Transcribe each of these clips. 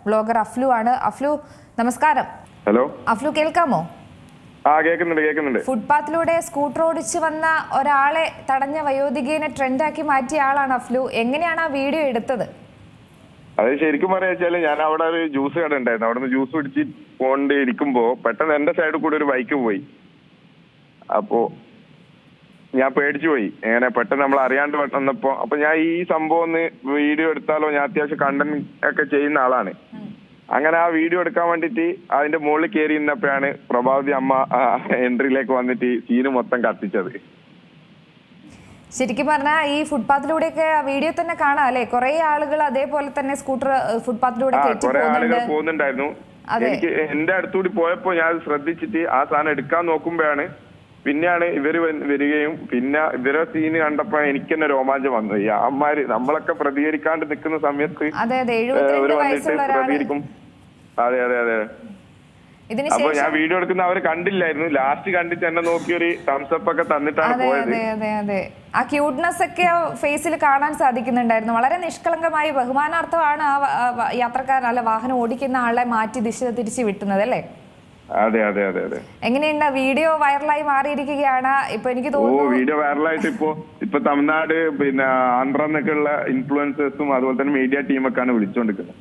Blogger അഫ്ലു ആണ്. അഫ്ലു നമസ്കാരം. Hello അഫ്ലു കേൾക്കാമോ? കേൾക്കുന്നുണ്ട്. ഫുട്പാത്തിലൂടെ സ്കൂട്ടർ ഓടിച്ച് വന്ന ഒരാളെ തടഞ്ഞ വയോധികനെ ട്രെൻഡാക്കി മാറ്റിയ ആളാണ് അഫ്ലു. എങ്ങനെയാണ് ആ വീഡിയോ എടുത്തത്? അത് ശരിക്കും പറയാച്ചാല് ഞാൻ അവിടെ ഒരു ജ്യൂസ് കട ഉണ്ടായിരുന്നു. അവിടെ നിന്ന് ജ്യൂസ് പിടിച്ച് പോണ്ട് ഇരിക്കുമ്പോ പെട്ടെന്ന് എന്റെ സൈഡിൽ കൂടെ ഒരു ബൈക്ക് പോയി. അപ്പോ ഞാൻ പേടിച്ചു പോയി. എങ്ങനെ പെട്ടെന്ന് നമ്മൾ അറിയാണ്ട് വന്നപ്പോ അപ്പൊ ഞാൻ ഈ സംഭവം ഒന്ന് വീഡിയോ എടുത്താലോ, ഞാൻ അത്യാവശ്യം കണ്ടന്റ് ഒക്കെ ചെയ്യുന്ന ആളാണ്. അങ്ങനെ ആ വീഡിയോ എടുക്കാൻ വേണ്ടിട്ട് അതിന്റെ മുകളിൽ കയറി നിന്നപ്പോഴാണ് പ്രഭാവതി അമ്മ എൻട്രിയിലേക്ക് വന്നിട്ട് സീന് മൊത്തം കത്തിച്ചത്. ശരിക്കും പറഞ്ഞാൽ ഈ ഫുട്പാത്തിലൂടെയൊക്കെ വീഡിയോ തന്നെ കാണാം അല്ലെ? കുറെ ആളുകൾ അതേപോലെ തന്നെ സ്കൂട്ടർ ഫുട്പാത്തിലൂടെ കുറെ ആളുകൾ പോകുന്നുണ്ടായിരുന്നു. എനിക്ക് എന്റെ അടുത്തുകൂടി പോയപ്പോ ഞാൻ ശ്രദ്ധിച്ചിട്ട് ആ സാധനം എടുക്കാൻ നോക്കുമ്പോഴാണ് പിന്നെയാണ് ഇവര് വരികയും പിന്നെ ഇവരെ സീന് കണ്ടപ്പോ എനിക്ക് തന്നെ രോമാഞ്ചം വന്നു. ഈ അമ്മമാര് നമ്മളൊക്കെ പ്രതികരിക്കാണ്ട് നിൽക്കുന്ന സമയത്ത് ഇവര് വന്നിട്ട് പ്രതികരിക്കും. അതെ അതെ അതെ. അപ്പൊ ഞാൻ വീഡിയോ എടുക്കുന്ന അവര് കണ്ടില്ലായിരുന്നു. ലാസ്റ്റ് കണ്ടിട്ട് എന്നെ നോക്കി ഒരു തംസപ്പ് ഒക്കെ തന്നിട്ടാണ് പോയത്. ആ ക്യൂട്ട്നെസ് ഒക്കെ ഫേസിൽ കാണാൻ സാധിക്കുന്നുണ്ടായിരുന്നു. വളരെ നിഷ്കളങ്കമായി ബഹുമാനാർത്ഥമാണ് ആ യാത്രക്കാരൻ അല്ല വാഹനം ഓടിക്കുന്ന ആളെ മാറ്റി ദിശ തിരിച്ച് വിട്ടുന്നത് അല്ലേ? അതെ അതെ അതെ അതെ. എങ്ങനെയുണ്ട് വീഡിയോ? വൈറലായി മാറിയിരിക്കുകയാണ് ഇപ്പൊ. എനിക്ക് തോന്നുന്നു വീഡിയോ വൈറലായിട്ട് ഇപ്പൊ തമിഴ്നാട് പിന്നെ ആന്ധ്രന്നൊക്കെ ഉള്ള ഇൻഫ്ലുവൻസേഴ്സും അതുപോലെ തന്നെ മീഡിയ ടീമൊക്കെയാണ് വിളിച്ചുകൊണ്ടിരിക്കുന്നത്.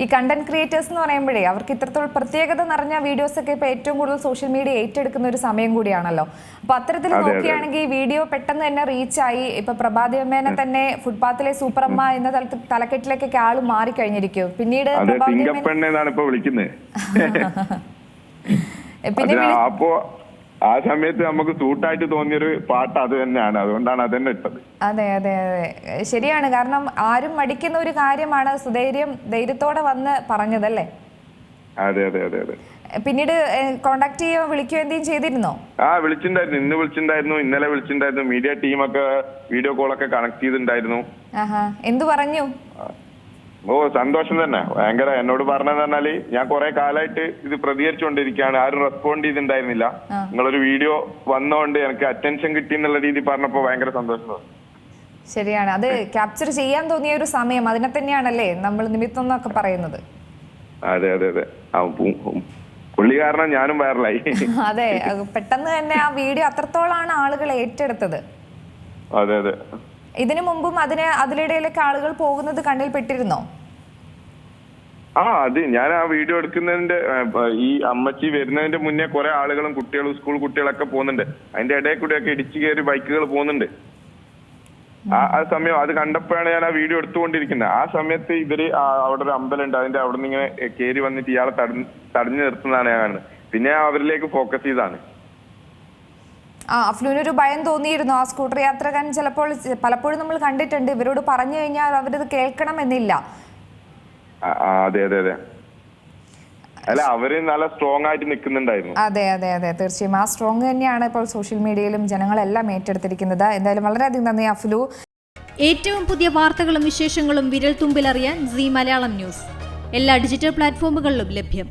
ഈ കണ്ടന്റ് ക്രിയേറ്റേഴ്സ് എന്ന് പറയുമ്പോഴേ അവർക്ക് ഇത്രത്തോളം പ്രത്യേകത നിറഞ്ഞ വീഡിയോസ് ഒക്കെ ഇപ്പൊ ഏറ്റവും കൂടുതൽ സോഷ്യൽ മീഡിയ ഏറ്റെടുക്കുന്ന ഒരു സമയം കൂടിയാണല്ലോ. അപ്പൊ അത്തരത്തിൽ നോക്കുകയാണെങ്കിൽ വീഡിയോ പെട്ടെന്ന് തന്നെ റീച്ചായി. ഇപ്പൊ പ്രഭാതി അമ്മേനെ തന്നെ ഫുട്പാത്തിലെ സൂപ്പർ അമ്മ എന്ന തലക്കെട്ടിലേക്കൊക്കെ ആള് മാറിക്കഴിഞ്ഞിരിക്കും. പിന്നീട് അപ്പോ ആ സമയത്ത് നമുക്ക് സൂട്ടായിട്ട് തോന്നിയൊരു പാട്ട് അത് തന്നെയാണ്. അതുകൊണ്ടാണ് അത് തന്നെ ഇട്ടത്. അതെ അതെ അതെ ശരിയാണ്. കാരണം ആരും മടിക്കുന്ന ഒരു കാര്യമാണ്. ധൈര്യത്തോടെ വന്ന് പറഞ്ഞതല്ലേ? അതെ അതെ അതെ അതെ. പിന്നീട് കോണ്ടാക്ട് ചെയ്യുകയോ വിളിക്കുകയോ എന്തെങ്കിലും ചെയ്തിരുന്നോ? വിളിച്ചിട്ടുണ്ടായിരുന്നു. ഇന്ന് വിളിച്ചിട്ടുണ്ടായിരുന്നു, ഇന്നലെ വിളിച്ചിട്ടുണ്ടായിരുന്നു. മീഡിയ ടീമൊക്കെ വീഡിയോ കോളൊക്കെ കണക്ട് ചെയ്തിട്ടുണ്ടായിരുന്നു. എന്തു പറഞ്ഞു? സന്തോഷം തന്നെ. ഭയങ്കര. എന്നോട് പറഞ്ഞതെന്ന് പറഞ്ഞാല് ഞാൻ കുറെ കാലമായിട്ട് ഇത് പ്രതികരിച്ചുകൊണ്ടിരിക്കുകയാണ്, ആരും റെസ്പോണ്ട് ചെയ്തിട്ടുണ്ടായിരുന്നില്ല. നിങ്ങളൊരു വീഡിയോ വന്നോണ്ട് എനിക്ക് അറ്റൻഷൻ കിട്ടി എന്നുള്ള രീതി പറഞ്ഞപ്പോ ഭയങ്കര സന്തോഷം. ശരിയാണ്. അത് ക്യാപ്ചർ ചെയ്യാൻ തോന്നിയ ഒരു സമയം, അതിനെ തന്നെയാണല്ലേ നമ്മൾ നിമിത്തം എന്നൊക്കെ പറയുന്നത്. അതെ അതെ അതെ. പുള്ളി കാരണം ഞാനും വൈറലായി. അതെ, പെട്ടെന്ന് തന്നെ ആ വീഡിയോ അത്രത്തോളാണ് ആളുകൾ ഏറ്റെടുത്തത്. അതെ അതെ. ഇതിനു മുമ്പും അതിലിടയിലൊക്കെ ആളുകൾ പോകുന്നത് കണ്ണിൽ പെട്ടിരുന്നോ? അത് ഞാൻ ആ വീഡിയോ എടുക്കുന്നതിന്റെ ഈ അമ്മച്ചി വരുന്നതിന്റെ മുന്നേ കുറെ ആളുകളും കുട്ടികളും സ്കൂൾ കുട്ടികളൊക്കെ പോകുന്നുണ്ട്. അതിന്റെ ഇടയിൽ കൂടെയൊക്കെ ഇടിച്ചു കയറി ബൈക്കുകൾ പോകുന്നുണ്ട്. ആ സമയം അത് കണ്ടപ്പോഴാണ് ഞാൻ ആ വീഡിയോ എടുത്തുകൊണ്ടിരിക്കുന്നത്. ആ സമയത്ത് ഇവര് അവിടെ ഒരു അമ്പലം ഉണ്ട്, അതിന്റെ അവിടെ നിന്ന് ഇങ്ങനെ കയറി വന്നിട്ട് ഇയാളെ തടഞ്ഞു നിർത്തുന്നതാണ് ഞാൻ കാണുന്നത്. പിന്നെ അവരിലേക്ക് ഫോക്കസ് ചെയ്താണ്. അഫ്ലുവിനൊരു ഭയം തോന്നിയിരുന്നു. ആ സ്കൂട്ടർ യാത്രക്കാരൻ പലപ്പോഴും നമ്മൾ കണ്ടിട്ടുണ്ട്, ഇവരോട് പറഞ്ഞു കഴിഞ്ഞാൽ അവരത് കേൾക്കണമെന്നില്ല. അതെ അതെ അതെ. അല്ല, അവര് നല്ല സ്ട്രോങ് ആയിട്ട് നിൽക്കുന്നുണ്ടായിരുന്നു. അതെ അതെ അതെ തീർച്ചയായും. ആ സ്ട്രോങ് തന്നെയാണ് ഇപ്പോൾ സോഷ്യൽ മീഡിയയിലും ജനങ്ങളെല്ലാം ഏറ്റെടുത്തിരിക്കുന്നത്. എന്തായാലും വളരെയധികം നന്ദി അഫ്ലു. ഏറ്റവും പുതിയ വാർത്തകളും വിശേഷങ്ങളും വിരൽ തുമ്പിലറിയാൻ സീ മലയാളം ന്യൂസ് എല്ലാ ഡിജിറ്റൽ പ്ലാറ്റ്ഫോമുകളിലും ലഭ്യം.